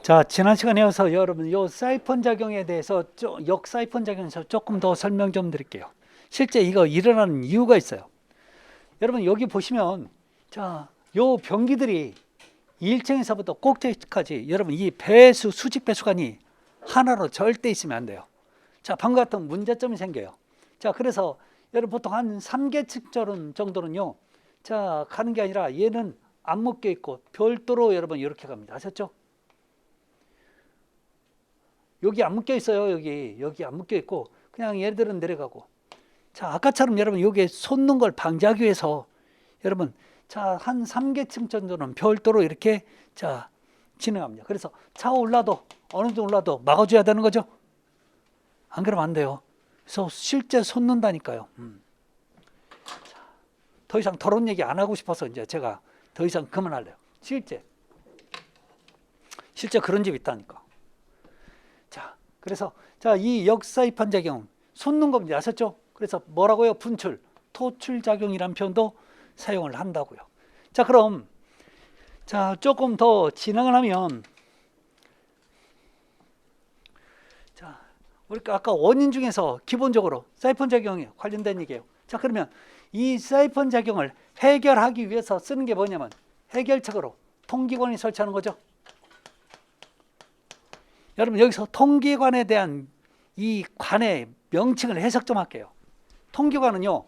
자, 지난 시간에 이어서 여러분 요 사이폰 작용에 대해서 역사이폰 작용에서 조금 더 설명 좀 드릴게요. 실제 이거 일어나는 이유가 있어요. 여러분 여기 보시면 자, 요 변기들이 1층에서부터 꼭대기까지 여러분 이 배수 수직 배수관이 하나로 절대 있으면 안 돼요. 자, 방금 같은 문제점이 생겨요. 자, 그래서 여러분 보통 한 3계층 정도는요. 자, 가는 게 아니라 얘는 안 묶여 있고 별도로 여러분 이렇게 갑니다. 아셨죠? 여기 안 묶여 있어요. 여기 안 묶여 있고 그냥 얘들은 내려가고. 자, 아까처럼 여러분 여기에 솟는 걸 방지하기 위해서 여러분 자, 한 3계층 정도는 별도로 이렇게 자 진행합니다. 그래서 차 올라도 어느 정도 올라도 막아줘야 되는 거죠. 안 그러면 안 돼요. 그래서 실제 솟는다니까요. 자, 더 이상 더러운 얘기 안 하고 싶어서 이제 제가 더 이상 그만할래요. 실제 그런 집이 있다니까. 자, 그래서 자, 이 역사이판 작용 솟는 겁니다. 아셨죠? 그래서 뭐라고요? 분출, 토출 작용이라는 표현도 사용을 한다고요. 자, 그럼 자, 조금 더 진행을 하면 자, 우리가 아까 원인 중에서 기본적으로 사이폰 작용에 관련된 얘기예요. 자, 그러면 이 사이폰 작용을 해결하기 위해서 쓰는 게 뭐냐면 해결책으로 통기관이 설치하는 거죠. 여러분 여기서 통기관에 대한 이 관의 명칭을 해석 좀 할게요. 통기관은요,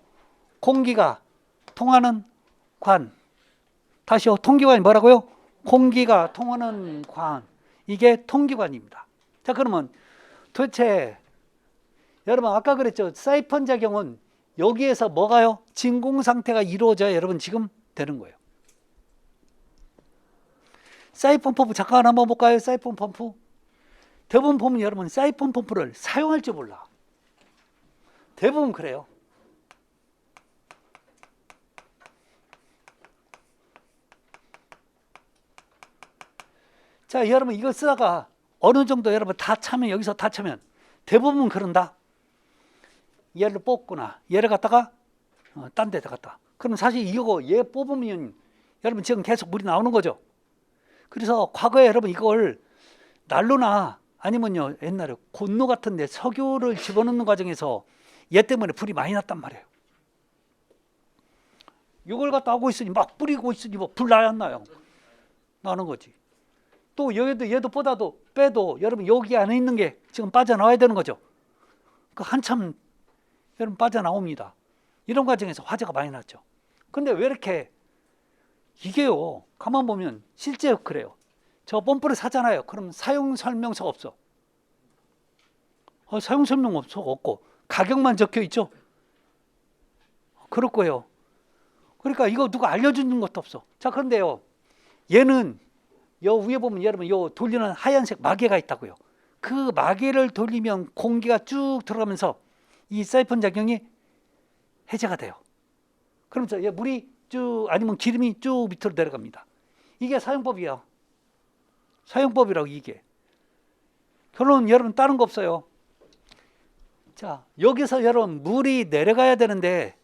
공기가 통하는 관. 다시요, 통기관이 뭐라고요? 공기가 통하는 관. 이게 통기관입니다. 자, 그러면 도대체 여러분 아까 그랬죠. 사이폰 작용은 여기에서 뭐가요? 진공 상태가 이루어져야 여러분 지금 되는 거예요. 사이폰 펌프 잠깐 한번 볼까요? 사이폰 펌프. 대부분 보면 여러분 사이폰 펌프를 사용할 줄 몰라. 대부분 그래요. 자, 여러분 이거 쓰다가 어느 정도 여러분 다 차면 여기서 다 차면 대부분 그런다. 얘를 뽑거나 얘를 갖다가 딴 데다 갖다. 그럼 사실 이거 얘 뽑으면 여러분 지금 계속 물이 나오는 거죠. 그래서 과거에 여러분 이걸 난로나 아니면요 옛날에 곤로 같은데 석유를 집어넣는 과정에서 얘 때문에 불이 많이 났단 말이에요. 이걸 갖다 하고 있으니 막 뿌리고 있으니 뭐 불 나야 안 나요? 나는 거지. 또 얘도 빼도 여러분 여기 안에 있는 게 지금 빠져나와야 되는 거죠. 그 한참 여러분 빠져나옵니다. 이런 과정에서 화재가 많이 났죠. 근데 왜 이렇게 이게요 가만 보면 실제 그래요. 저 펌프를 사잖아요. 그럼 사용 설명서가 없어. 사용 설명서가 없고 가격만 적혀 있죠. 그럴 거예요. 그러니까 이거 누가 알려주는 것도 없어. 자, 그런데요 얘는 요 위에 보면 여러분 요 돌리는 하얀색 마개가 있다고요. 그 마개를 돌리면 공기가 쭉 들어가면서 이 사이폰 작용이 해제가 돼요. 그러면서 물이 쭉 아니면 기름이 쭉 밑으로 내려갑니다. 이게 사용법이야. 사용법이라고 이게. 결론은 여러분 다른 거 없어요. 자, 여기서 여러분 물이 내려가야 되는데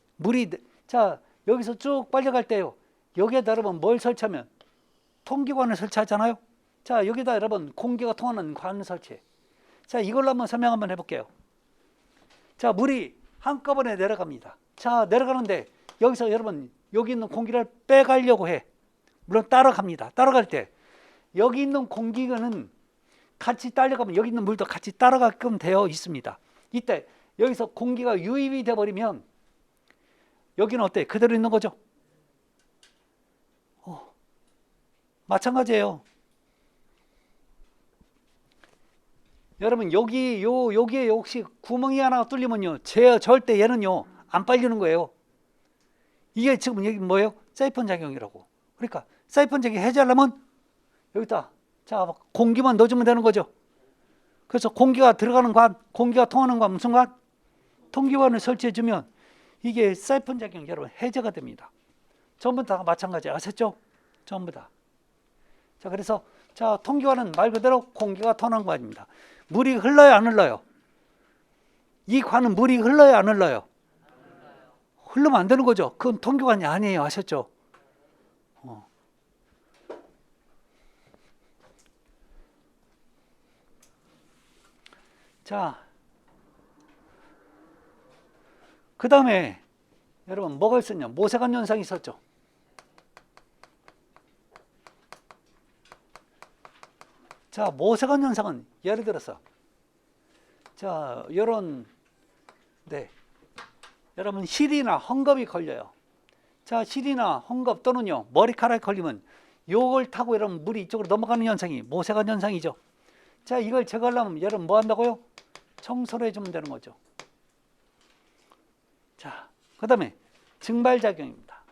자, 여기서 쭉 빨려갈 때요. 여기에다 여러분 뭘 설치하면 통기관을 설치하잖아요. 자, 여기다 여러분 공기가 통하는 관을 설치해. 자, 이걸로 한번 설명 한번 해볼게요. 자, 물이 한꺼번에 내려갑니다. 자, 내려가는데 여기서 여러분 여기 있는 공기를 빼가려고 해. 물론 따라갑니다. 따라갈 때 여기 있는 공기는 같이 딸려가면 여기 있는 물도 같이 따라가게끔 되어 있습니다. 이때 여기서 공기가 유입이 돼버리면 여기는 어때? 그대로 있는 거죠? 마찬가지예요. 여러분 여기에 혹시 구멍이 하나 뚫리면요 절대 얘는요 안 빨리는 거예요. 이게 지금 여기 뭐예요? 사이폰 작용이라고. 그러니까 사이폰 작용 해제하려면 여기다 자 공기만 넣어주면 되는 거죠. 그래서 공기가 들어가는 관, 공기가 통하는 관 무슨 관? 통기관을 설치해주면 이게 사이폰 작용 여러분 해제가 됩니다. 전부 다 마찬가지 아셨죠? 전부 다. 자, 그래서 자 통기관은 말 그대로 공기가 통하는 관입니다. 물이 흘러요 안 흘러요? 이 관은 물이 흘러요 안 흘러요? 흘러면 안 되는 거죠. 그건 통기관이 아니에요. 아셨죠? 자, 그 다음에 여러분 뭐가 있었냐? 모세관 현상이 있었죠. 자, 모세관 현상은 예를 들어서 자, 요런 네. 여러분 실이나 헝겊이 걸려요. 자, 실이나 헝겊 또는요 머리카락이 걸리면 요걸 타고 여러분 물이 이쪽으로 넘어가는 현상이 모세관 현상이죠. 자, 이걸 제거하려면 여러분 뭐 한다고요? 청소를 해주면 되는 거죠. 자, 그 다음에 증발작용입니다.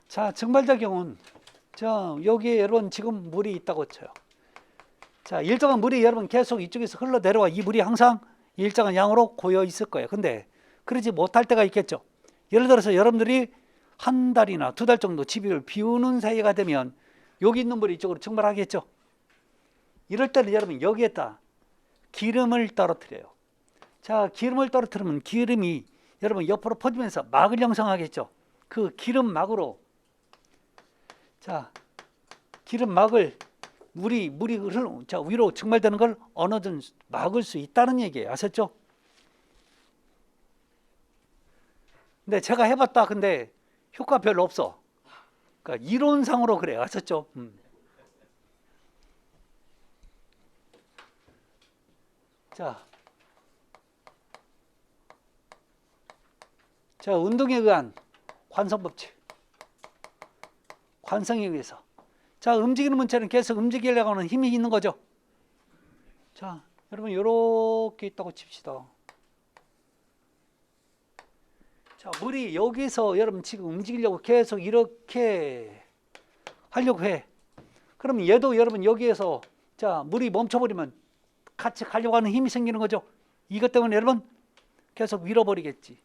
자, 증발작용은 자, 여기에 여러분 지금 물이 있다고 쳐요. 자, 일정한 물이 여러분 계속 이쪽에서 흘러내려와 이 물이 항상 일정한 양으로 고여 있을 거예요. 근데 그러지 못할 때가 있겠죠. 예를 들어서 여러분들이 한 달이나 두 달 정도 집을 비우는 사이가 되면 여기 있는 물이 이쪽으로 증발하겠죠. 이럴 때는 여러분 여기에다 기름을 떨어뜨려요. 자, 기름을 떨어뜨리면 기름이 여러분 옆으로 퍼지면서 막을 형성하겠죠. 그 기름막으로 자, 기름막을 물이 자, 위로 증발되는 걸 어느 정도 막을 수 있다는 얘기예요. 아셨죠? 근데 제가 해봤다. 근데 효과 별로 없어. 그러니까 이론상으로 그래요. 아셨죠? 자, 운동에 의한 관성법칙. 관성에 의해서. 자, 움직이는 물체는 계속 움직이려고 하는 힘이 있는 거죠. 자, 여러분 이렇게 있다고 칩시다. 자, 물이 여기서 여러분 지금 움직이려고 계속 이렇게 하려고 해. 그럼 얘도 여러분 여기에서 자, 물이 멈춰버리면 같이 가려고 하는 힘이 생기는 거죠. 이것 때문에 여러분 계속 밀어버리겠지.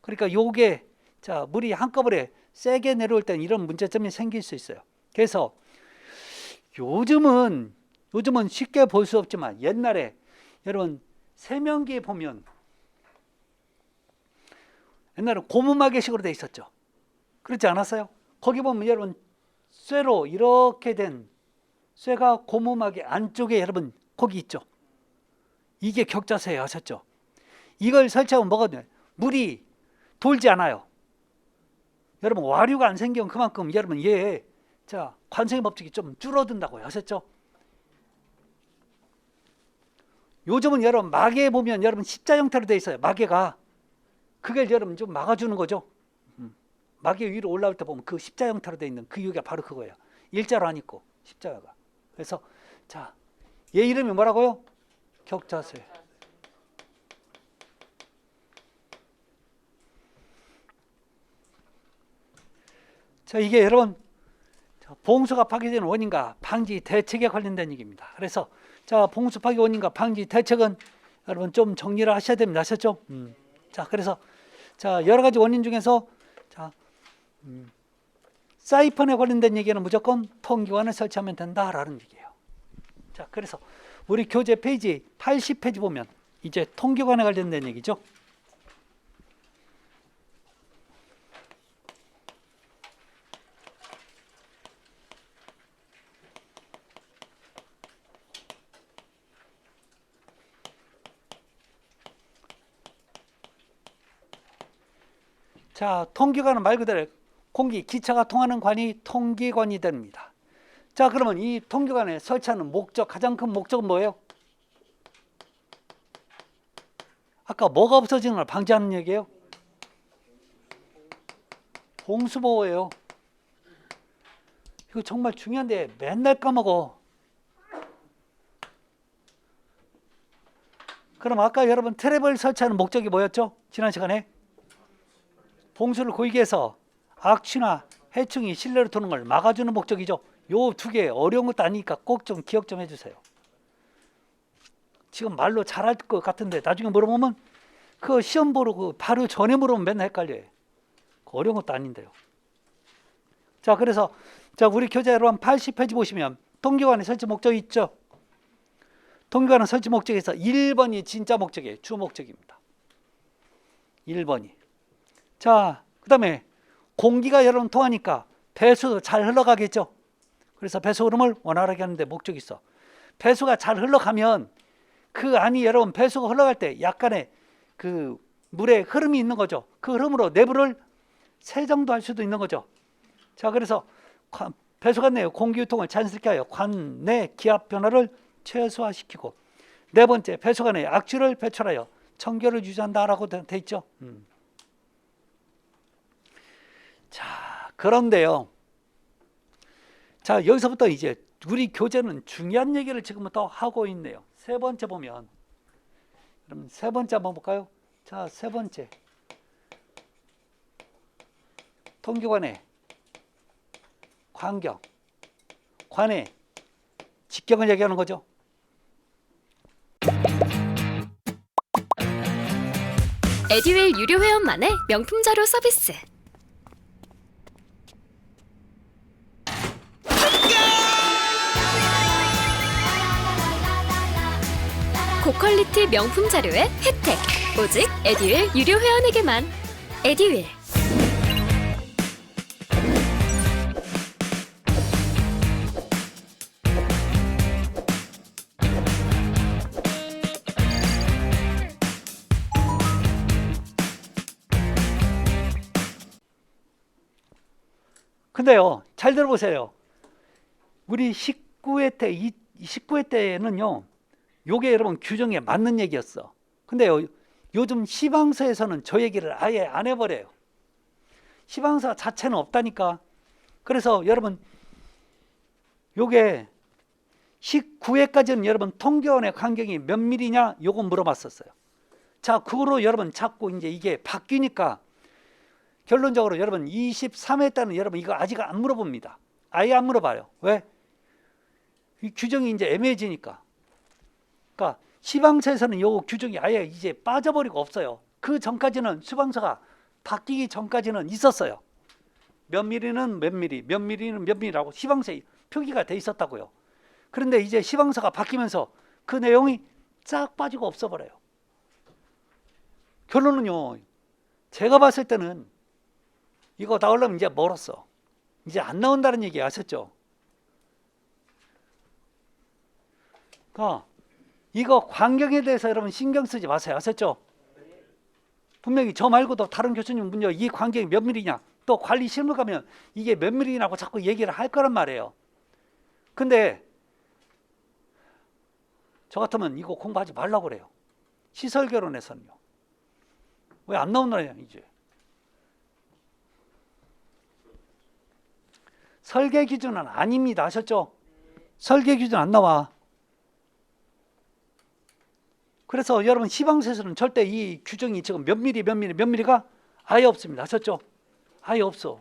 그러니까 요게 자, 물이 한꺼번에 세게 내려올 때는 이런 문제점이 생길 수 있어요. 그래서 요즘은 쉽게 볼 수 없지만 옛날에 여러분 세면기에 보면 옛날에 고무마개식으로 돼 있었죠. 그렇지 않았어요? 거기 보면 여러분 쇠로 이렇게 된 쇠가 고무마개 안쪽에 여러분 거기 있죠. 이게 격자쇠예요. 아셨죠? 이걸 설치하면 뭐가 돼요? 물이 돌지 않아요. 여러분 와류가 안 생기면 그만큼 여러분 자, 관성의 법칙이 좀 줄어든다고요. 아셨죠? 요즘은 여러분 마개에 보면 여러분 십자 형태로 돼 있어요. 마개가 그걸 여러분 좀 막아주는 거죠. 마개 위로 올라올 때 보면 그 십자 형태로 돼 있는 그 유가 바로 그거예요. 일자로 안 있고 십자가. 그래서 자, 얘 이름이 뭐라고요? 격자쇠. 자, 이게 여러분 봉수가 파괴되는 원인과 방지 대책에 관련된 얘기입니다. 그래서 자, 봉수 파괴 원인과 방지 대책은 여러분 좀 정리를 하셔야 됩니다. 아셨죠? 자, 그래서 자, 여러 가지 원인 중에서 자, 사이펀에 관련된 얘기는 무조건 통기관을 설치하면 된다라는 얘기예요. 자, 그래서 우리 교재 페이지 80페이지 보면 이제 통기관에 관련된 얘기죠. 자, 통기관은 말 그대로 공기, 기차가 통하는 관이 통기관이 됩니다. 자, 그러면 이 통기관에 설치하는 목적, 가장 큰 목적은 뭐예요? 아까 뭐가 없어지는 걸 방지하는 얘기예요? 봉수보호예요. 이거 정말 중요한데 맨날 까먹어. 그럼 아까 여러분 트랩을 설치하는 목적이 뭐였죠? 지난 시간에? 봉수를 고이게 해서 악취나 해충이 실내로 도는 걸 막아주는 목적이죠. 요 두 개 어려운 것도 아니니까 꼭 좀 기억 좀 해주세요. 지금 말로 잘할 것 같은데 나중에 물어보면 그 시험 보러 그 바로 전에 물어보면 맨날 헷갈려요. 어려운 것도 아닌데요. 자, 그래서 자, 우리 교재 여러분 80페이지 보시면 통기관의 설치 목적이 있죠. 통기관의 설치 목적에서 1번이 진짜 목적이에요. 주 목적입니다. 1번이. 자, 그 다음에 공기가 여러분 통하니까 배수 잘 흘러가겠죠. 그래서 배수 흐름을 원활하게 하는데 목적이 있어. 배수가 잘 흘러가면 그 안이 여러분 배수가 흘러갈 때 약간의 그 물의 흐름이 있는 거죠. 그 흐름으로 내부를 세정도 할 수도 있는 거죠. 자, 그래서 배수관 내 공기 유통을 자연스럽게 하여 관 내 기압 변화를 최소화시키고, 네 번째, 배수관 내 악취를 배출하여 청결을 유지한다라고 돼 있죠. 자, 그런데요. 자, 여기서부터 이제 우리 교재는 중요한 얘기를 지금부터 하고 있네요. 세 번째 보면, 그럼 세 번째 한번 볼까요? 자, 세 번째. 통기관의 광경, 관의 직경을 얘기하는 거죠. 에듀윌 유료 회원만의 명품 자료 서비스. 고퀄리티 명품 자료의 혜택. 오직 에듀윌 유료 회원에게만. 에듀윌. 근데요, 잘 들어보세요. 우리 19회 때, 19회 때는요, 요게 여러분 규정에 맞는 얘기였어. 근데요, 요즘 시방서에서는 저 얘기를 아예 안 해버려요. 시방서 자체는 없다니까. 그래서 여러분, 요게 19회까지는 여러분 통계원의 간격이 몇 밀리냐? 요거 물어봤었어요. 자, 그거로 여러분 자꾸 이제 이게 바뀌니까 결론적으로 여러분 23회 때는 여러분 이거 아직 안 물어봅니다. 아예 안 물어봐요. 왜? 이 규정이 이제 애매해지니까. 그러니까 시방서에서는 요 규정이 아예 이제 빠져버리고 없어요. 그 전까지는 시방서가 바뀌기 전까지는 있었어요. 몇 미리는 몇 미리, 몇 미리는 몇 미리라고 시방서에 표기가 돼 있었다고요. 그런데 이제 시방서가 바뀌면서 그 내용이 싹 빠지고 없어버려요. 결론은요, 제가 봤을 때는 이거 나오려면 이제 멀었어. 이제 안 나온다는 얘기 아셨죠? 그러니까 이거 광경에 대해서 여러분 신경 쓰지 마세요. 아셨죠? 분명히 저 말고도 다른 교수님 문제 이 광경이 몇 밀리냐, 또 관리 실무 가면 이게 몇 밀리냐고 자꾸 얘기를 할 거란 말이에요. 근데 저 같으면 이거 공부하지 말라고 그래요. 시설 결혼에서는요. 왜 안 나오느냐 이제. 설계 기준은 아닙니다. 아셨죠? 설계 기준 안 나와. 그래서 여러분 시방서에서는 절대 이 규정이 지금 몇 미리 몇 미리가 아예 없습니다. 아셨죠? 아예 없어.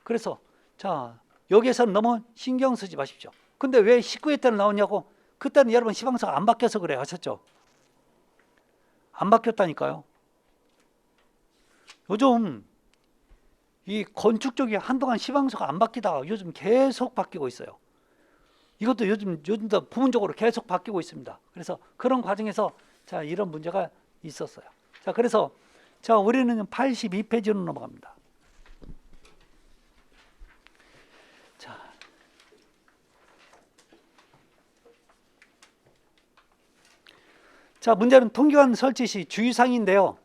그래서 자, 여기에서는 너무 신경 쓰지 마십시오. 근데 왜 19회 때는 나오냐고? 그때는 여러분 시방서가 안 바뀌어서 그래요. 아셨죠? 안 바뀌었다니까요. 요즘 이 건축 쪽이 한동안 시방서가 안 바뀌다가 요즘 계속 바뀌고 있어요. 이것도 요즘도 부분적으로 계속 바뀌고 있습니다. 그래서 그런 과정에서 자, 이런 문제가 있었어요. 자, 그래서 자, 우리는 82페이지로 넘어갑니다. 자, 문제는 통기관 설치 시 주의사항인데요.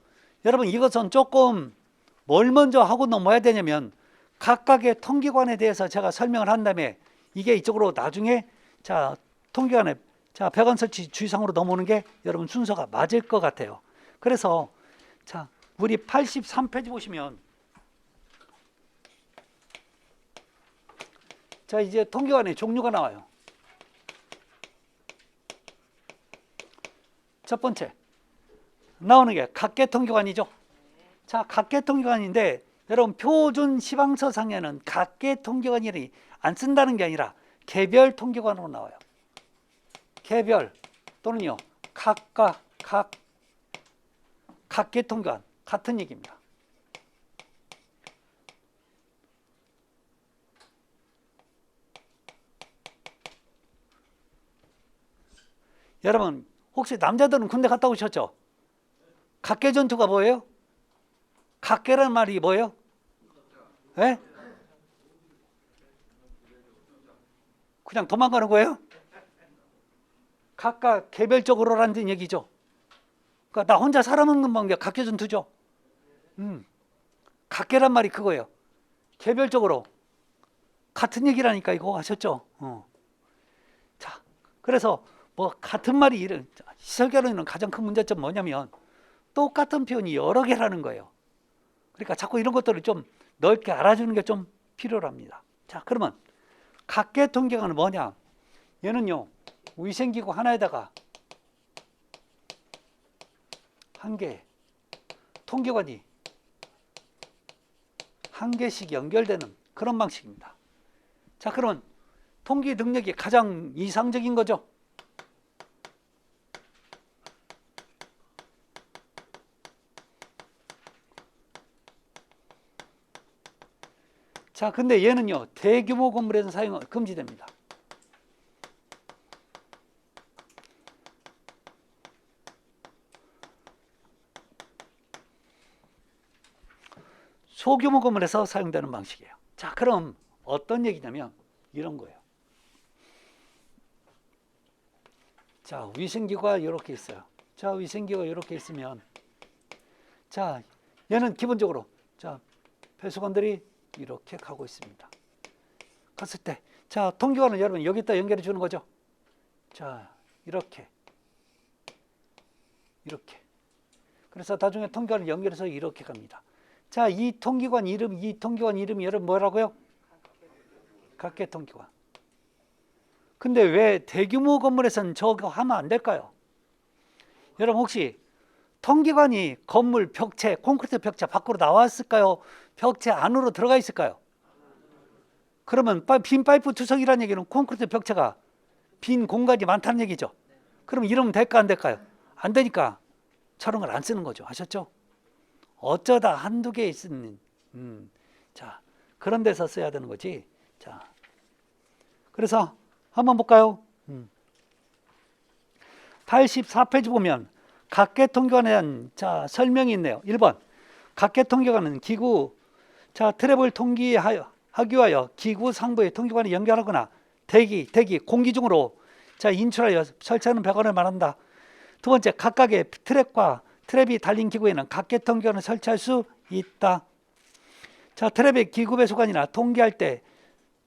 여러분 이것은 조금 뭘 먼저 하고 넘어야 되냐면 각각의 통기관에 대해서 제가 설명을 한 다음에 이게 이쪽으로 나중에 자, 통기관에 자, 배관 설치 주의사항으로 넘어오는 게 여러분 순서가 맞을 것 같아요. 그래서 자, 우리 83페이지 보시면 자, 이제 통기관의 종류가 나와요. 첫 번째 나오는 게 각계 통기관이죠. 자, 각계 통기관인데 여러분 표준 시방서상에는 각계 통기관이 안 쓴다는 게 아니라 개별 통기관으로 나와요. 개별 또는요 각계 통기관 같은 얘기입니다. 여러분 혹시 남자들은 군대 갔다 오셨죠? 각계 전투가 뭐예요? 각계란 말이 뭐예요? 네? 그냥 도망가는 거예요? 각각 개별적으로라는 얘기죠. 그러니까 나 혼자 살아먹는 방법 각계전 두죠. 각계란 말이 그거예요. 개별적으로 같은 얘기라니까 이거 아셨죠? 자, 그래서 뭐 같은 말이 이런 시설개론은 가장 큰 문제점 뭐냐면 똑같은 표현이 여러 개라는 거예요. 그러니까 자꾸 이런 것들을 좀 넓게 알아주는 게 좀 필요합니다. 자, 그러면 각계 통계관은 뭐냐? 얘는요 위생기구 하나에다가 한 개 통계관이 한 개씩 연결되는 그런 방식입니다. 자, 그러면 통계 능력이 가장 이상적인 거죠. 자, 근데 얘는요 대규모 건물에서 사용 금지됩니다. 소규모 건물에서 사용되는 방식이에요. 자, 그럼 어떤 얘기냐면 이런 거예요. 자, 위생기구가 이렇게 있어요. 자, 위생기구가 이렇게 있으면 자, 얘는 기본적으로 자, 배수관들이 이렇게 가고 있습니다. 갔을 때 자, 통계관은 여러분 여기다 연결해 주는 거죠. 자, 이렇게 그래서 나중에 통계관을 연결해서 이렇게 갑니다. 자, 이 통계관 이름이 여러분 뭐라고요? 각계통계관. 근데 왜 대규모 건물에서는 저거 하면 안 될까요? 여러분 혹시 통계관이 건물 벽체, 콘크리트 벽체 밖으로 나왔을까요? 벽체 안으로 들어가 있을까요? 그러면 빈 파이프 투성이라는 얘기는 콘크리트 벽체가 빈 공간이 많다는 얘기죠. 그럼 이러면 될까 안 될까요? 안 되니까 저런 걸 안 쓰는 거죠. 아셨죠? 어쩌다 한두 개 있는 자, 그런 데서 써야 되는 거지. 자, 그래서 한번 볼까요? 84페이지 보면 각계통계관에 대한 자, 설명이 있네요. 1번 각계통계관은 기구 자, 트랩을 통기하기 위하여 기구 상부의 통계관에 연결하거나 대기 공기 중으로 자, 인출하여 설치하는 배관을 말한다. 두 번째 각각의 트랩이 달린 기구에는 각계통계관을 설치할 수 있다. 자, 트랩의 기구 배수관이나 통계할 때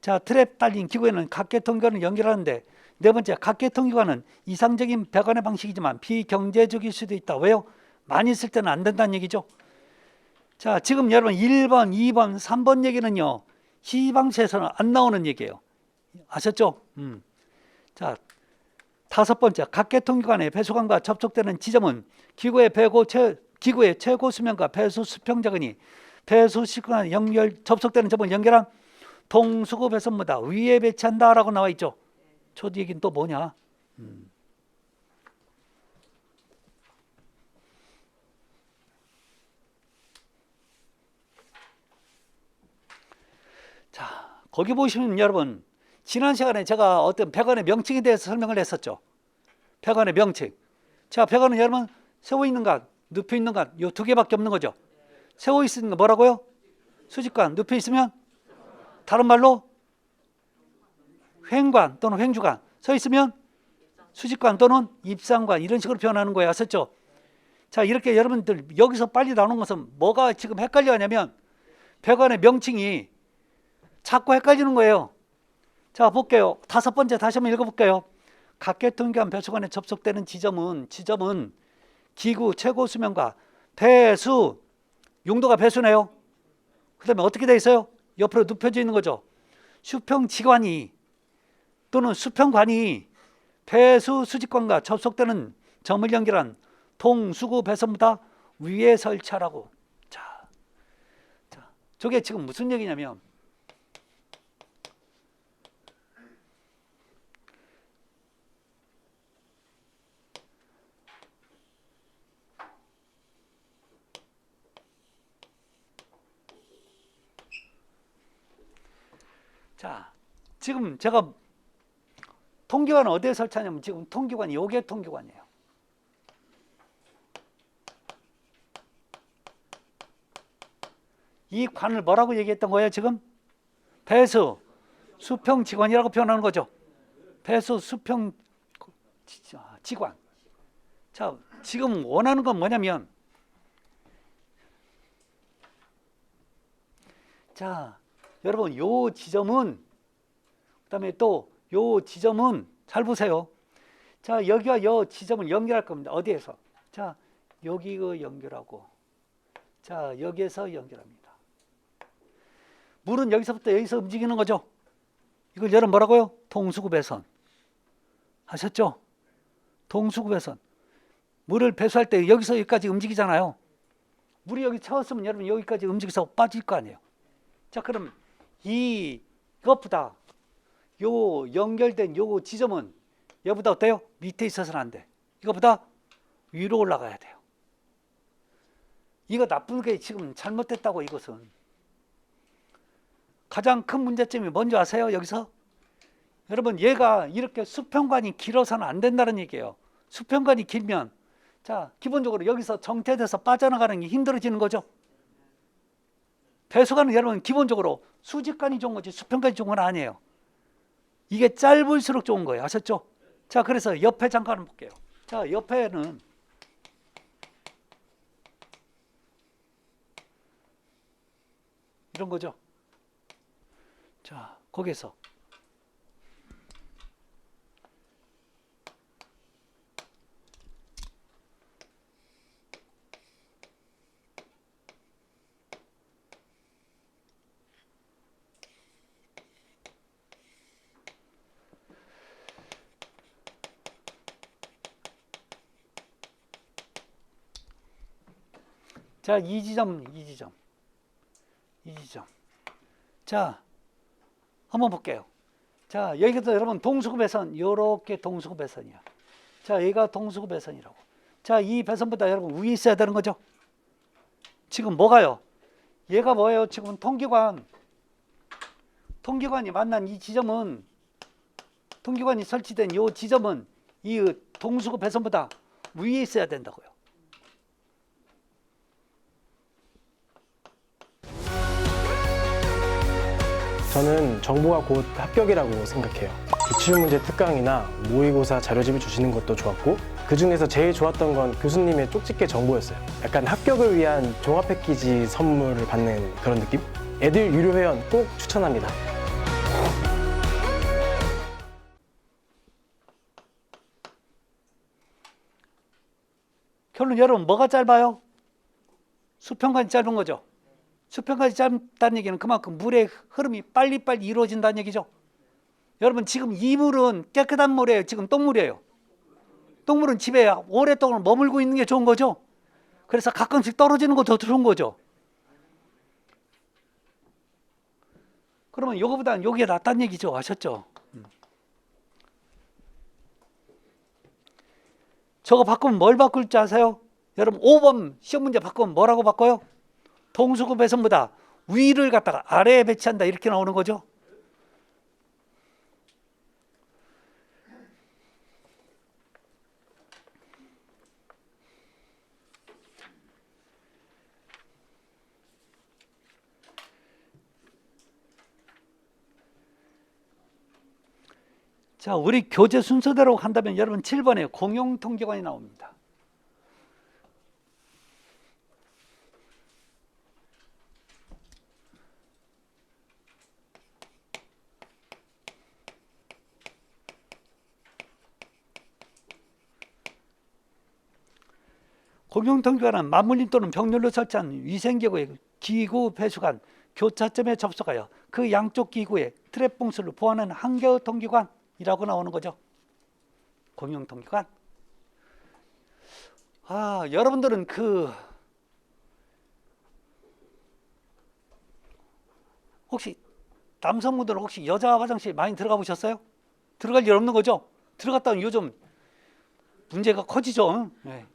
자, 트랩 달린 기구에는 각계통계관을 연결하는데 네 번째 각계통계관은 이상적인 배관의 방식이지만 비경제적일 수도 있다. 왜요? 많이 쓸 때는 안 된다는 얘기죠. 자, 지금 여러분 1번, 2번, 3번 얘기는요 시방시에서는 안 나오는 얘기예요. 아셨죠? 자, 다섯 번째 각계통계관의 배수관과 접촉되는 지점은 기구의 최고 수면과 배수 수평자근이 배수 시간에 접속되는 점을 연결한 동수구 배선보다 위에 배치한다라고 나와 있죠. 저 얘기는 또 뭐냐? 자, 거기 보시면 여러분 지난 시간에 제가 어떤 배관의 명칭에 대해서 설명을 했었죠. 배관의 명칭. 자, 배관은 여러분 세워 있는 관, 눕혀 있는 관, 요 두 개밖에 없는 거죠. 세워 있는 거 뭐라고요? 수직관. 눕혀 있으면 다른 말로 횡관 또는 횡주관. 서 있으면 수직관 또는 입상관. 이런 식으로 표현하는 거예요. 아셨죠? 자, 이렇게 여러분들 여기서 빨리 나오는 것은 뭐가 지금 헷갈려 하냐면 배관의 명칭이 자꾸 헷갈리는 거예요. 자, 볼게요. 다섯 번째 다시 한번 읽어볼게요. 각계통계관 배수관에 접속되는 지점은 기구 최고 수면과 배수, 용도가 배수네요. 그 다음에 어떻게 돼 있어요? 옆으로 눕혀져 있는 거죠. 수평지관이 또는 수평관이 배수 수직관과 접속되는 점을 연결한 동수구 배선보다 위에 설치하라고. 자, 저게 지금 무슨 얘기냐면 자, 지금 제가 통계관은 어디에 설치하냐면 지금 통계관이 요게 통계관이에요. 이 관을 뭐라고 얘기했던 거예요? 지금 배수 수평지관이라고 표현하는 거죠. 배수 수평 지관. 자, 지금 원하는 건 뭐냐면, 자, 여러분 요 지점은, 그다음에 또 요 지점은 잘 보세요. 자, 여기와 요 지점을 연결할 겁니다. 어디에서? 자, 여기 연결하고, 자, 여기에서 연결합니다. 물은 여기서부터 여기서 움직이는 거죠. 이걸 여러분 뭐라고요? 동수구 배선. 아셨죠? 동수구 배선. 물을 배수할 때 여기서 여기까지 움직이잖아요. 물이 여기 채웠으면 여러분 여기까지 움직여서 빠질 거 아니에요. 자, 그럼 이것보다 요 연결된 요 지점은 얘보다 어때요? 밑에 있어서는 안 돼. 이거보다 위로 올라가야 돼요. 이거 나쁜 게 지금 잘못됐다고. 이것은 가장 큰 문제점이 뭔지 아세요? 여기서 여러분, 얘가 이렇게 수평관이 길어서는 안 된다는 얘기예요. 수평관이 길면, 자, 기본적으로 여기서 정체돼서 빠져나가는 게 힘들어지는 거죠. 배수관은 여러분 기본적으로 수직관이 좋은 거지 수평관이 좋은 건 아니에요. 이게 짧을수록 좋은 거예요. 아셨죠? 자, 그래서 옆에 잠깐 볼게요. 자, 옆에는 이런 거죠. 자, 거기서 자, 이 지점. 자, 한번 볼게요. 자, 여기서 여러분 동수구 배선, 요렇게 동수구 배선이야. 자, 얘가 동수구 배선이라고. 자, 이 배선보다 여러분 위에 있어야 되는 거죠. 지금 뭐가요? 얘가 뭐예요? 지금 통기관이 만난 이 지점은, 통기관이 설치된 요 지점은 이 동수구 배선보다 위에 있어야 된다고요. 저는 정보가 곧 합격이라고 생각해요. 기출문제 특강이나 모의고사 자료집을 주시는 것도 좋았고, 그 중에서 제일 좋았던 건 교수님의 쪽집게 정보였어요. 약간 합격을 위한 종합 패키지 선물을 받는 그런 느낌? 애들 유료 회원 꼭 추천합니다. 결론 여러분 뭐가 짧아요? 수평관이 짧은 거죠. 수평관이 짧다는 얘기는 그만큼 물의 흐름이 빨리빨리 이루어진다는 얘기죠. 여러분 지금 이 물은 깨끗한 물이에요? 지금 똥물이에요? 똥물은 집에 오랫동안 머물고 있는 게 좋은 거죠. 그래서 가끔씩 떨어지는 것도 좋은 거죠. 그러면 요거보다는 요게 낫다는 얘기죠. 아셨죠? 저거 바꾸면 뭘 바꿀 줄 아세요? 여러분 5번 시험 문제 바꾸면 뭐라고 바꿔요? 동수구 배선보다 위를 갖다가 아래에 배치한다 이렇게 나오는 거죠. 자, 우리 교재 순서대로 한다면 여러분 7번에 공용통기관이 나옵니다. 공용통기관은 맞물림 또는 병렬로 설치한 위생기구의 기구 배수관, 교차점에 접속하여 그 양쪽 기구에 트랩 봉수를 보호하는 한개의 통기관이라고 나오는 거죠. 공용통기관. 아, 여러분들은 혹시 남성분들은 혹시 여자 화장실 많이 들어가 보셨어요? 들어갈 일 없는 거죠? 들어갔다면 요즘 문제가 커지죠. 네.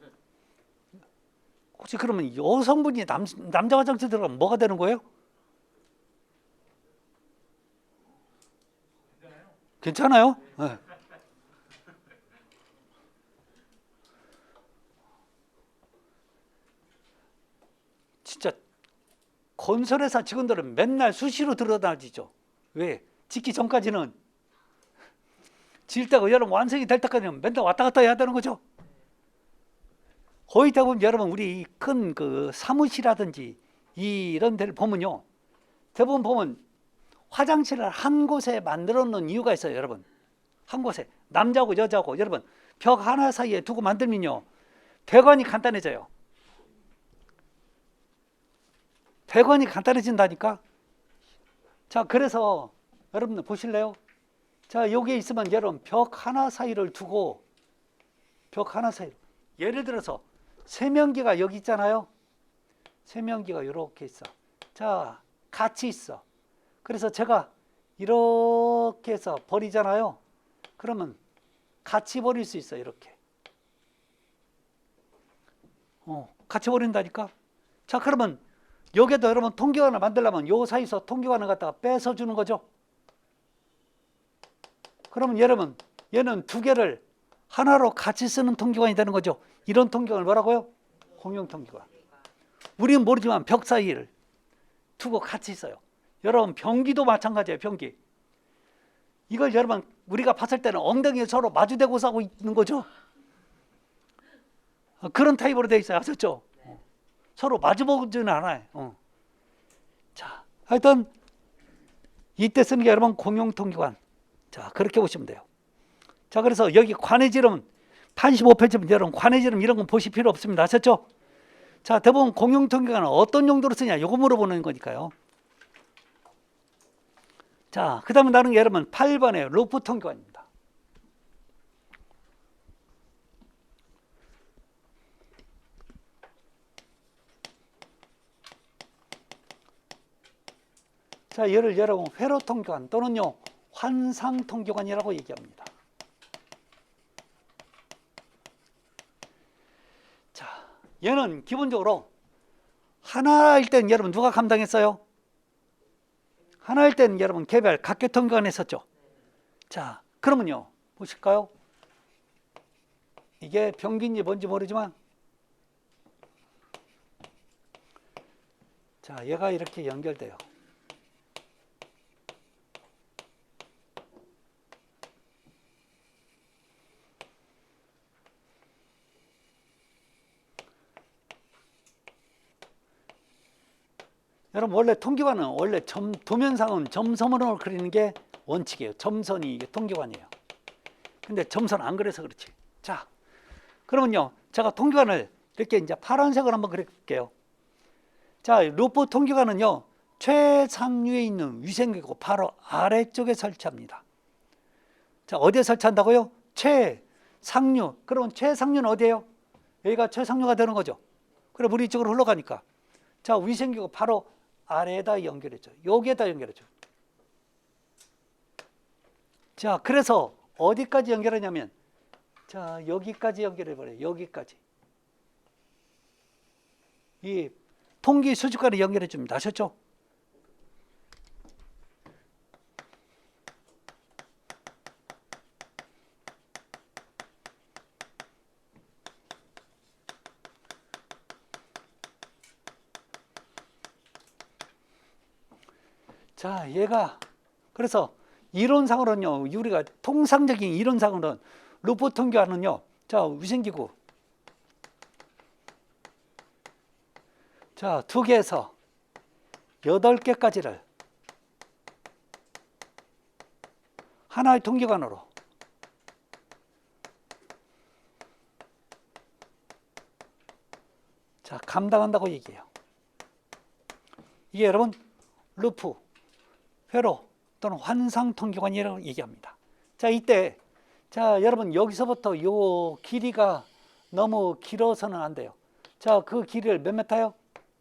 혹시 그러면 여성분이 남자 화장실 들어가면 뭐가 되는 거예요? 괜찮아요? 네. 진짜 건설회사 직원들은 맨날 수시로 들어다니죠. 왜? 짓기 전까지는 지을 여러분 완성이 될 때까지는 맨날 왔다 갔다 해야 되는 거죠. 거의 대부분 여러분 우리 큰 그 사무실이라든지 이런 데를 보면요, 대부분 보면 화장실을 한 곳에 만들어 놓은 이유가 있어요. 여러분, 한 곳에 남자고 여자고 여러분 벽 하나 사이에 두고 만들면요 배관이 간단해져요. 배관이 간단해진다니까. 자, 그래서 여러분들 보실래요? 자, 여기에 있으면 여러분 벽 하나 사이를 두고, 벽 하나 사이로, 예를 들어서 세면기가 여기 있잖아요. 세면기가 이렇게 있어. 자, 같이 있어. 그래서 제가 이렇게 해서 버리잖아요. 그러면 같이 버릴 수 있어요. 이렇게. 같이 버린다니까. 자, 그러면 여기에도 여러분 통기관을 만들려면 요 사이에서 통기관을 갖다가 빼서 주는 거죠. 그러면 여러분 얘는 두 개를 하나로 같이 쓰는 통기관이 되는 거죠. 이런 통기관을 뭐라고요? 공용 통기관. 우리는 모르지만 벽 사이를 두고 같이 있어요. 여러분 변기도 마찬가지예요. 변기. 이걸 여러분 우리가 봤을 때는 엉덩이에 서로 마주대고 싸고 있는 거죠. 그런 타입으로 되어 있어요. 아셨죠? 서로 마주보지는 않아요. 자, 하여튼 이때 쓰는 게 여러분 공용 통기관. 자, 그렇게 보시면 돼요. 자, 그래서 여기 관해지름 85페이지면 여러분 관해지름 이런 건 보실 필요 없습니다. 아셨죠? 자, 대부분 공용 통기관은 어떤 용도로 쓰냐 이거 물어보는 거니까요. 자, 그 다음에 나는 여러분 8번에 루프 통기관입니다. 자, 얘를 여러분 회로 통기관 또는요 환상 통기관이라고 얘기합니다. 자, 얘는 기본적으로 하나일 때는 여러분 누가 감당했어요? 하나일 때는 여러분 개별 각계 통기관 했었죠. 자, 그러면요 보실까요? 이게 변기인지 뭔지 모르지만, 자, 얘가 이렇게 연결돼요. 여러분 원래 통기관은 원래 도면상은 점선으로 그리는 게 원칙이에요. 점선이 이게 통기관이에요. 근데 점선 안 그래서 그렇지. 자, 그러면요 제가 통기관을 이렇게 이제 파란색으로 한번 그릴게요. 자, 루프 통기관은요 최상류에 있는 위생기구 바로 아래쪽에 설치합니다. 자, 어디에 설치한다고요? 최상류. 그러면 최상류는 어디예요? 여기가 최상류가 되는 거죠. 그래 물이 이쪽으로 흘러가니까. 자, 위생기구 바로 아래에다 연결했죠. 여기에다 연결했죠. 자, 그래서 어디까지 연결하냐면, 자, 여기까지 연결해버려요. 여기까지. 이 통기 수직관에 연결해 줍니다. 아셨죠? 자, 얘가 그래서 이론상으로는요 우리가 통상적인 이론상으로는 루프 통기관은요, 자, 위생기구 자 2개에서 8개까지를 하나의 통기관으로 자 감당한다고 얘기해요. 이게 여러분 루프, 회로 또는 환상 통기관이라고 얘기합니다. 자, 이때 자 여러분 여기서부터 요 길이가 너무 길어서는 안 돼요. 자, 그 길이를 몇 메타요?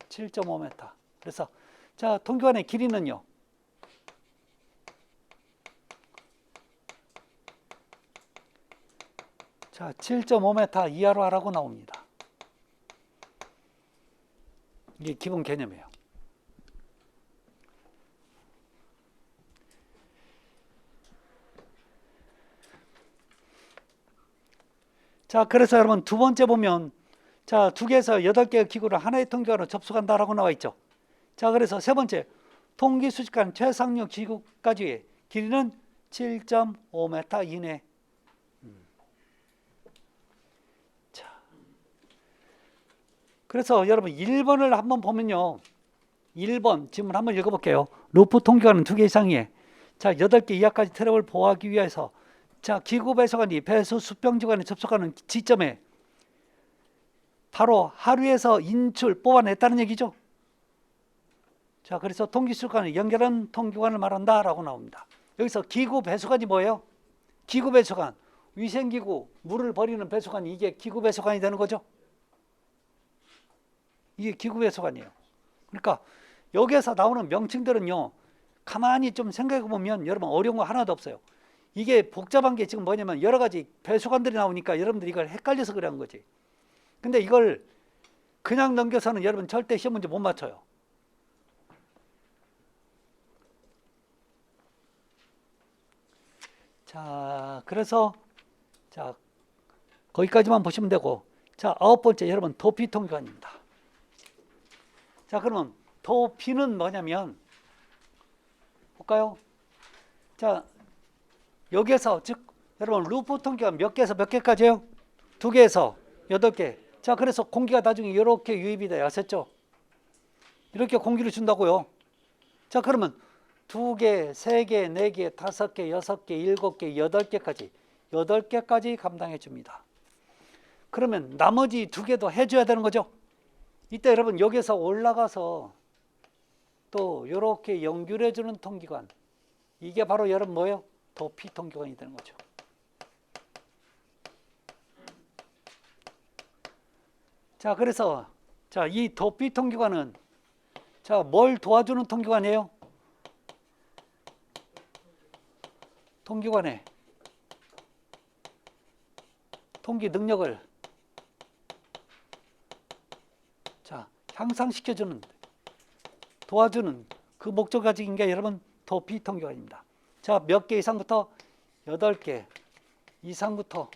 7.5m. 그래서 자 통기관의 길이는요 자 7.5m 이하로 하라고 나옵니다. 이게 기본 개념이에요. 자, 그래서 여러분 두 번째 보면 자 2개에서 8개의 기구를 하나의 통기관으로 접속한다라고 나와 있죠. 자, 그래서 세 번째 통기 수직관 최상류 기구까지의 길이는 7.5m 이내 그래서 여러분 1번을 한번 보면요. 1번 지문 한번 읽어볼게요. 루프 통기관은 2개 이상이에 자 8개 이하까지 트랩을 보호하기 위해서 자 기구 배수관이 배수 수평지관에 접속하는 지점에 바로 하류에서 인출 뽑아냈다는 얘기죠. 자 그래서 통기수관을 연결한 통기관을 말한다 라고 나옵니다. 여기서 기구 배수관이 뭐예요? 기구 배수관, 위생기구, 물을 버리는 배수관이 이게 기구 배수관이 되는 거죠. 이게 기구 배수관이에요. 그러니까 여기에서 나오는 명칭들은요. 가만히 좀 생각해 보면 여러분 어려운 거 하나도 없어요. 이게 복잡한 게 지금 뭐냐면 여러 가지 배수관들이 나오니까 여러분들이 이걸 헷갈려서 그런 거지. 근데 이걸 그냥 넘겨서는 여러분 절대 시험 문제 못 맞춰요. 자, 그래서 자 거기까지만 보시면 되고 자 9번째 여러분 도피 통기관입니다. 자 그러면 도피는 뭐냐면 볼까요? 자 여기에서 즉 여러분 루프 통기관 몇 개에서 몇 개까지요? 2개에서 8개. 자 그래서 공기가 나중에 이렇게 유입이 돼요. 아셨죠? 이렇게 공기를 준다고요. 자 그러면 2개, 3개, 4개, 5개, 6개, 7개, 8개까지 8개까지 감당해 줍니다. 그러면 나머지 2개도 해줘야 되는 거죠. 이때 여러분 여기서 올라가서 또 이렇게 연결해 주는 통기관 이게 바로 여러분 뭐예요? 도피 통기관이 되는 거죠. 자 그래서 자 이 도피 통기관은 자 뭘 도와주는 통기관이에요? 통기관의 통기 능력을 자 향상시켜주는 도와주는 그 목적 가진 게 여러분 도피 통기관입니다. 자 몇 개 이상부터 8개 이상부터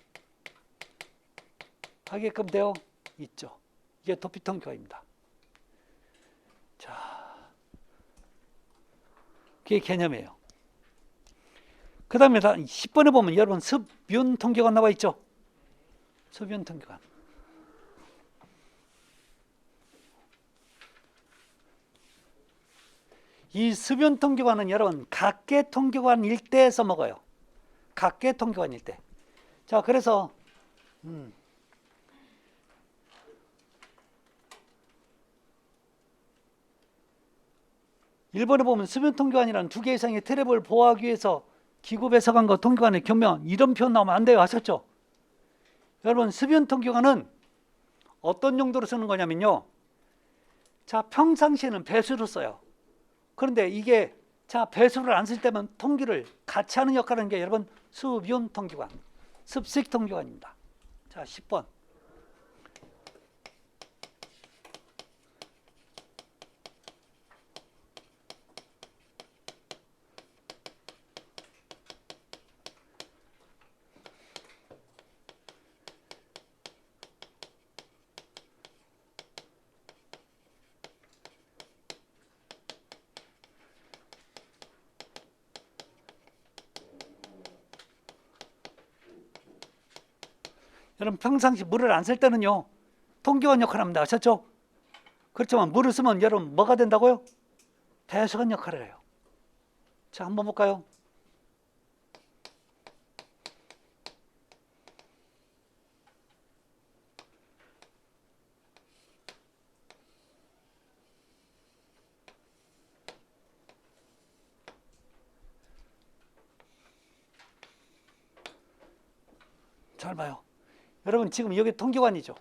하게끔 되어 있죠. 이게 도피 통기관입니다. 자 그게 개념이에요. 그 다음에 10번에 보면 여러분 습윤 통기관 나와 있죠. 습윤 통기관. 이 습윤 통기관은 여러분 각계 통기관일 때 써먹어요. 각계 통기관일 때. 자 그래서 1번에 보면 습윤 통기관이라는 2개 이상의 트랩을 보호하기 위해서 기구 배수관과 통기관의 겸명 이런 표현 나오면 안 돼요. 아셨죠? 여러분 습윤 통기관은 어떤 용도로 쓰는 거냐면요. 자 평상시에는 배수로 써요. 그런데 이게 자 배수를 안 쓸 때면 통기를 같이 하는 역할을 하는 게 여러분 습윤 통기관, 습식 통기관입니다. 자 10번. 여러분 평상시 물을 안 쓸 때는요 통기관 역할을 합니다. 아셨죠? 그렇지만 물을 쓰면 여러분 뭐가 된다고요? 배수관 역할을 해요. 자 한번 볼까요? 잘 봐요. 여러분 지금 여기 통기관이죠.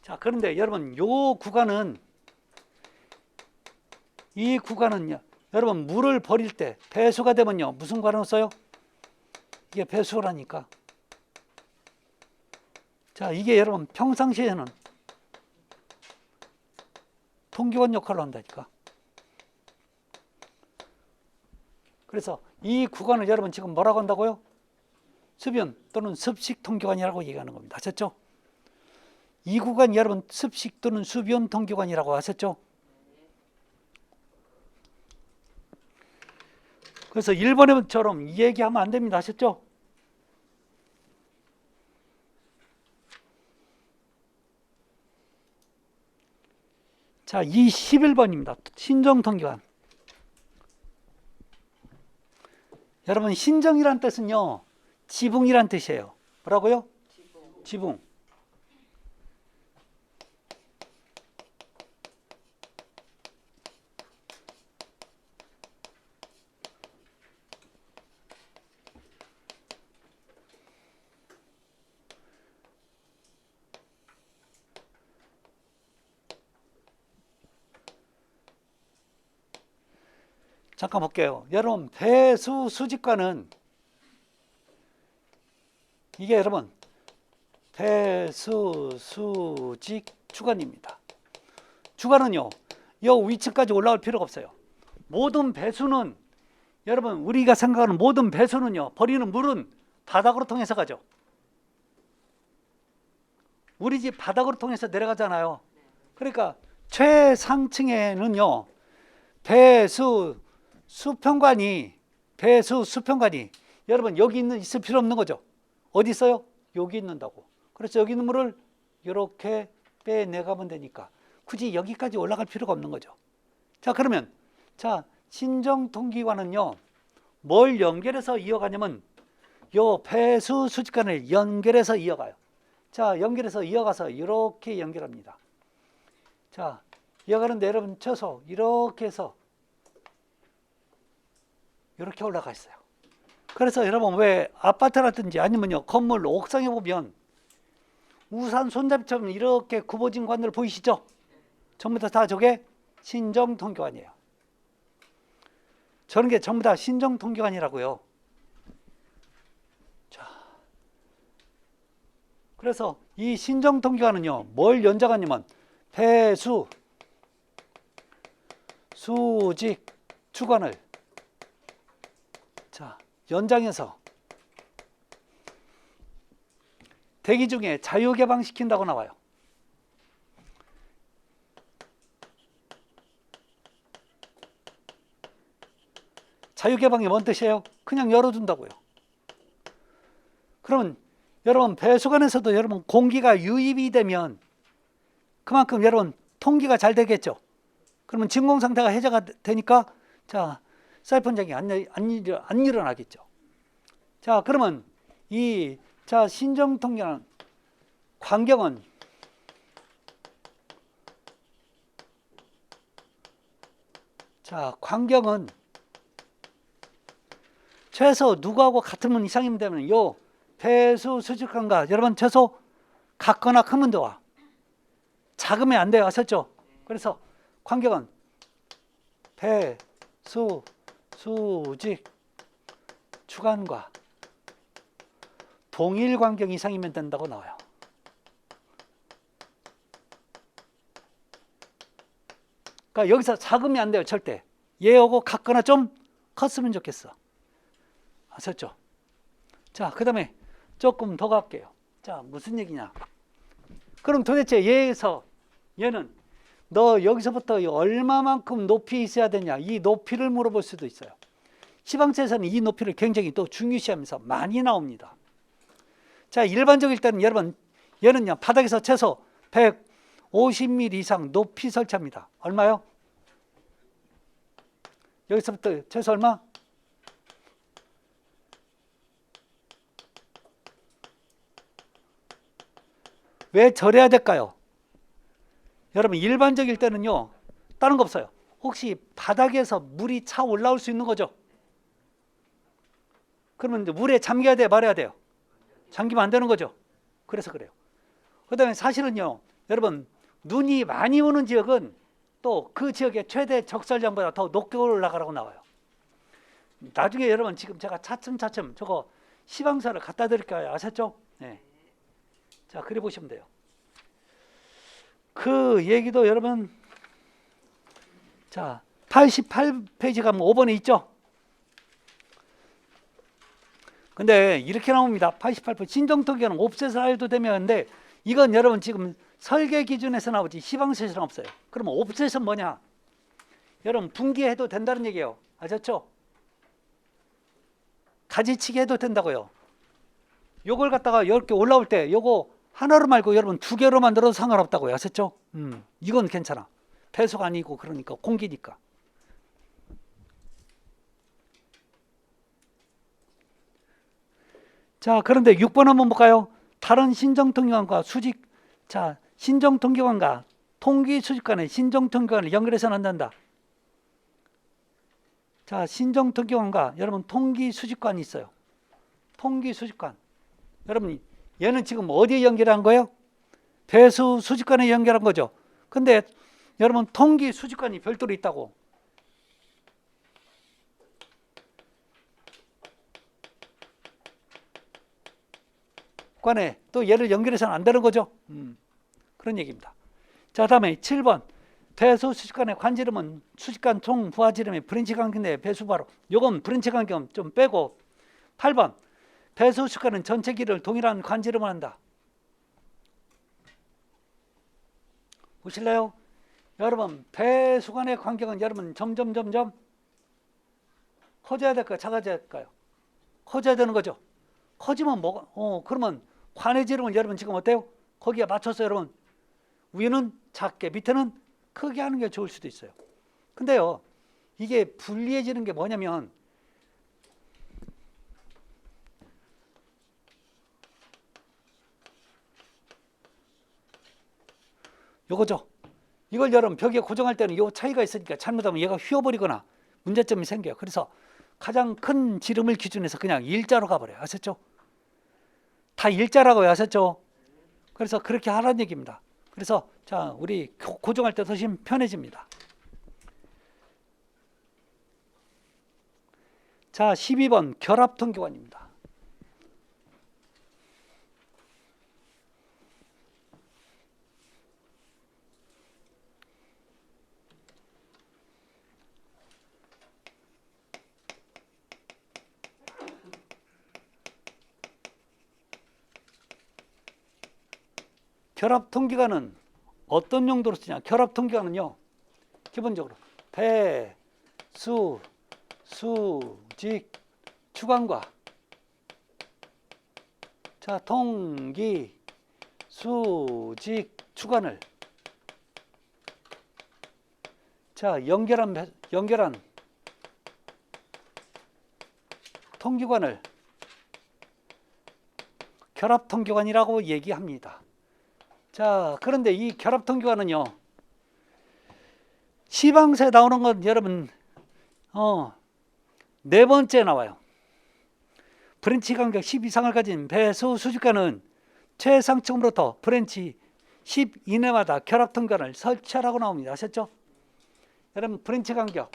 자 그런데 여러분 요 구간은 이 구간은요. 여러분 물을 버릴 때 배수가 되면요 무슨 관을 써요? 이게 배수라니까. 자 이게 여러분 평상시에는 통기관 역할을 한다니까. 그래서 이 구간을 여러분 지금 뭐라고 한다고요? 수변 또는 습식 통기관이라고 얘기하는 겁니다. 아셨죠? 이 구간 여러분 습식 또는 수변 통기관이라고 하셨죠? 그래서 1번처럼 이 얘기하면 안 됩니다. 아셨죠? 자, 이 11번입니다. 신정통기관. 여러분 신정이란 뜻은요, 지붕이란 뜻이에요. 뭐라고요? 지붕. 잠깐 볼게요. 여러분 배수 수직관은 이게 여러분 배수 수직 주관입니다. 주관은요, 요 위층까지 올라올 필요가 없어요. 모든 배수는 여러분 우리가 생각하는 모든 배수는요, 버리는 물은 바닥으로 통해서 가죠. 우리 집 바닥으로 통해서 내려가잖아요. 그러니까 최상층에는요 배수 수평관이 여러분 여기 있을 필요 없는 거죠. 어디 있어요? 여기 있는다고. 그래서 여기 있는 물을 이렇게 빼내가면 되니까 굳이 여기까지 올라갈 필요가 없는 거죠. 자, 그러면 자 신정통기관은요 뭘 연결해서 이어가냐면 요 배수 수직관을 연결해서 이어가요. 자, 연결해서 이어가서 이렇게 연결합니다. 자, 이어가는데 여러분 쳐서 이렇게 해서 이렇게 올라가 있어요. 그래서 여러분 왜 아파트라든지 아니면요 건물 옥상에 보면 우산 손잡이처럼 이렇게 굽어진 관들 보이시죠? 전부 다 저게 신정통기관이에요. 저런 게 전부 다 신정통기관이라고요. 자, 그래서 이 신정통기관은요 뭘 연장하냐면 배수 수직 주관을 자 연장해서 대기 중에 자유개방시킨다고 나와요. 자유개방이 뭔 뜻이에요? 그냥 열어둔다고요. 그러면 여러분 배수관에서도 여러분 공기가 유입이 되면 그만큼 여러분 통기가 잘 되겠죠. 그러면 진공 상태가 해제가 되니까 자 사이펀장이 안 일어나겠죠. 자, 그러면 이 자 신정통기관 광경은 자 광경은 최소 누구하고 같으면 이상이면 되면 요 배수 수직관과 여러분 최소 같거나 크면 좋아. 작으면 안 돼요. 아셨죠? 그래서 광경은 배수 수직 주관과 동일 광경 이상이면 된다고 나와요. 그러니까 여기서 작으면 안 돼요. 절대. 얘하고 같거나 좀 컸으면 좋겠어. 아셨죠? 자, 그 다음에 조금 더 갈게요. 자, 무슨 얘기냐? 그럼 도대체 얘는 너 여기서부터 얼마만큼 높이 있어야 되냐? 이 높이를 물어볼 수도 있어요. 시방체에서는 이 높이를 굉장히 또 중요시하면서 많이 나옵니다. 자, 일반적일 때는 여러분 얘는요 바닥에서 최소 150mm 이상 높이 설치합니다. 얼마요? 여기서부터 최소 얼마? 왜 저래야 될까요? 여러분 일반적일 때는요 다른 거 없어요. 혹시 바닥에서 물이 차 올라올 수 있는 거죠? 그러면 이제 물에 잠겨야 돼요? 말아야 돼요? 잠기면 안 되는 거죠. 그래서 그래요. 그 다음에 사실은요 여러분 눈이 많이 오는 지역은 또 그 지역의 최대 적설량보다 더 높게 올라가라고 나와요. 나중에 여러분 지금 제가 차츰차츰 저거 시방사를 갖다 드릴까요? 아셨죠? 네. 자, 그래 보시면 돼요. 그 얘기도 여러분 자 88페이지 가면 5번에 있죠. 근데 이렇게 나옵니다. 88% 신정통계는 옵셋을 해도 되는데 이건 여러분 지금 설계 기준에서 나오지 시방셋은 없어요. 그러면 옵셋은 뭐냐? 여러분 분기해도 된다는 얘기예요. 아셨죠? 가지치기 해도 된다고요. 요걸 갖다가 이렇게 올라올 때 요거 하나로 말고 여러분 두 개로 만들어도 상관없다고요. 아셨죠? 이건 괜찮아. 배수가 아니고 그러니까 공기니까. 자, 그런데 6번 한번 볼까요? 다른 신정통계관과 수직, 자, 신정통계관과 통기수직관의 신정통계관을 연결해서는 안 된다. 자, 신정통계관과 여러분 통기수직관이 있어요. 통기수직관. 여러분 얘는 지금 어디에 연결한 거예요? 배수수직관에 연결한 거죠. 근데 여러분 통기수직관이 별도로 있다고. 관에 또 얘를 연결해서는 안 되는 거죠. 그런 얘기입니다. 자, 다음에 7번 배수 수직관의 관지름은 수직관 총 부하지름의 브랜치 간격 내 배수 바로. 요건 브랜치 간격 좀 빼고 8번 배수 수직관은 전체 길이를 동일한 관지름을 한다. 보실래요? 여러분 배수관의 간격은 여러분 점점 커져야 될까요? 작아져야 될까요? 커져야 되는 거죠. 커지면 뭐가 그러면 관의 지름은 여러분 지금 어때요? 거기에 맞춰서 여러분 위는 작게 밑에는 크게 하는 게 좋을 수도 있어요. 근데요 이게 불리해지는 게 뭐냐면 요거죠. 이걸 여러분 벽에 고정할 때는 요 차이가 있으니까 잘못하면 얘가 휘어버리거나 문제점이 생겨요. 그래서 가장 큰 지름을 기준해서 그냥 일자로 가버려요. 아셨죠? 다 일자라고요. 아셨죠? 그래서 그렇게 하라는 얘기입니다. 그래서 자 우리 고정할 때 훨씬 편해집니다. 자 12번 결합통계관입니다. 결합통계관은 어떤 용도로 쓰냐? 결합통계관은요 기본적으로 배, 수, 수직, 주관과 자 통기, 수직, 주관을 자 연결한 통계관을 결합통계관이라고 얘기합니다. 자, 그런데 이 결합통계관은요 시방서에 나오는 건 여러분 네 번째 나와요. 브랜치 간격 10 이상을 가진 배수 수직관은 최상층으로부터 브랜치 10 이내마다 결합통계관을 설치하라고 나옵니다. 아셨죠? 여러분 브랜치 간격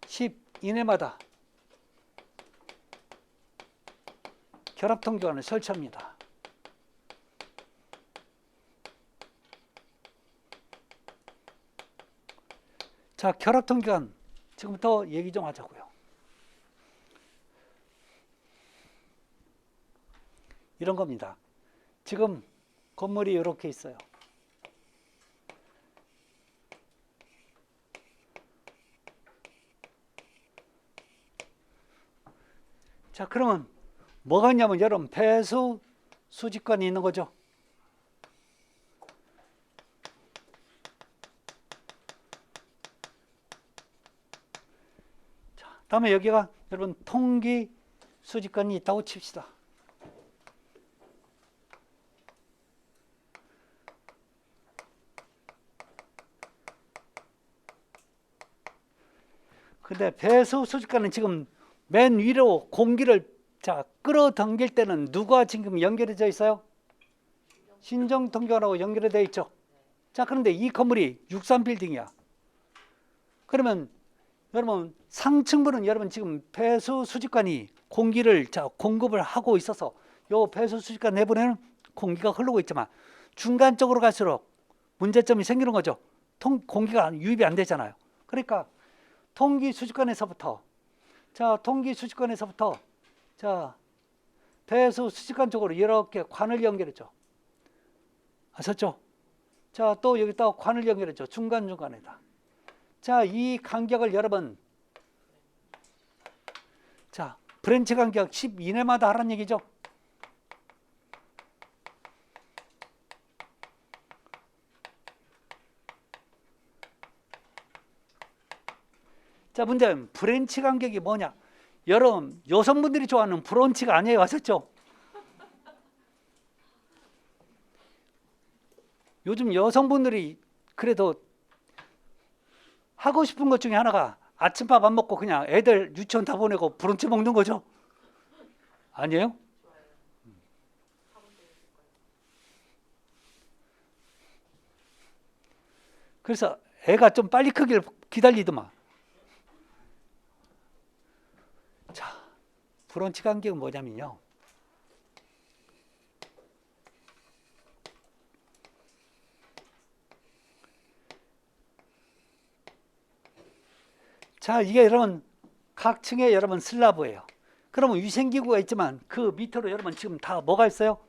(10) 이내마다 결합통계관을 설치합니다. 자, 결합통계관 지금부터 얘기 좀 하자고요. 이런 겁니다. 지금 건물이 이렇게 있어요. 자, 그러면 뭐가 있냐면 여러분 배수 수직관이 있는 거죠. 자, 다음에 여기가 여러분 통기 수직관이 있다고 칩시다. 근데 배수 수직관은 지금 맨 위로 공기를 자 끌어당길 때는 누가 지금 연결해져 있어요? 신정통계관하고 연결이 되어 있죠. 자, 그런데 이 건물이 63빌딩이야. 그러면 여러분 상층부는 여러분 지금 배수 수직관이 공기를 자 공급을 하고 있어서 요 배수 수직관 내부에는 공기가 흐르고 있지만 중간 쪽으로 갈수록 문제점이 생기는 거죠. 공기가 유입이 안 되잖아요. 그러니까 통기 수직관에서부터 자, 통기 수직관에서부터 자, 배수 수직관 쪽으로 이렇게 관을 연결했죠. 아셨죠? 자, 또 여기다 관을 연결했죠. 중간중간에다. 자, 이 간격을 여러분 자, 브랜치 간격 10 이내마다 하라는 얘기죠. 자, 문제는 브랜치 간격이 뭐냐? 여러분, 여성분들이 좋아하는 브런치가 아니에요. 아셨죠? 요즘 여성분들이 그래도 하고 싶은 것 중에 하나가 아침밥 안 먹고 그냥 애들 유치원 다 보내고 브런치 먹는 거죠? 아니에요? 그래서 애가 좀 빨리 크길 기다리더만. 자, 브런치 간격은 뭐냐면요. 자, 이게 여러분 각 층에 여러분 슬라브예요. 그러면 위생기구가 있지만 그 밑으로 여러분 지금 다 뭐가 있어요?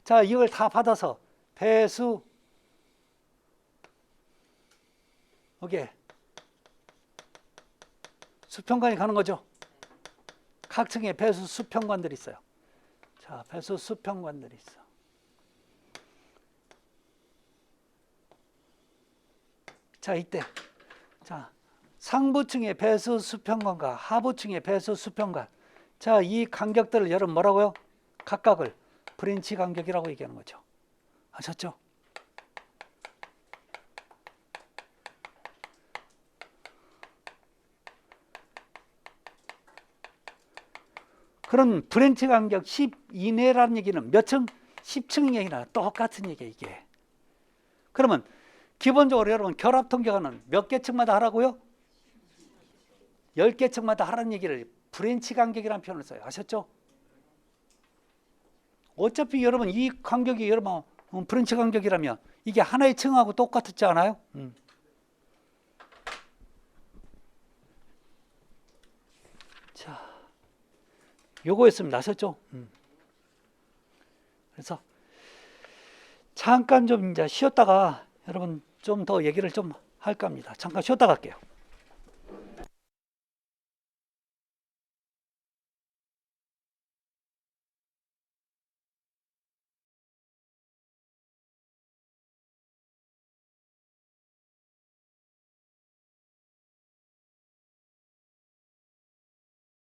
자, 이걸 다 받아서 배수 오케이 수평관이 가는 거죠. 각 층에 배수 수평관들이 있어요. 자, 배수 수평관들이 있어. 자, 이때 자, 상부층의 배수 수평관과 하부층의 배수 수평관. 자, 이 간격들을 여러분 뭐라고요? 각각을 브랜치 간격이라고 얘기하는 거죠. 아셨죠? 그런 브랜치 간격 10 이내라는 얘기는 몇 층? 10층 얘기나 똑같은 얘기예요, 이게. 그러면 기본적으로 여러분 결합 통계가는 몇 개 층마다 하라고요? 10개 층마다 하라는 얘기를 브랜치 간격이라는 표현을 써요. 아셨죠? 어차피 여러분 이 간격이 여러분 브랜치 간격이라면 이게 하나의 층하고 똑같지 않아요? 자, 요거였습니다. 아셨죠? 그래서 잠깐 좀 이제 쉬었다가 여러분 좀 더 얘기를 좀 할까 합니다. 잠깐 쉬었다 갈게요.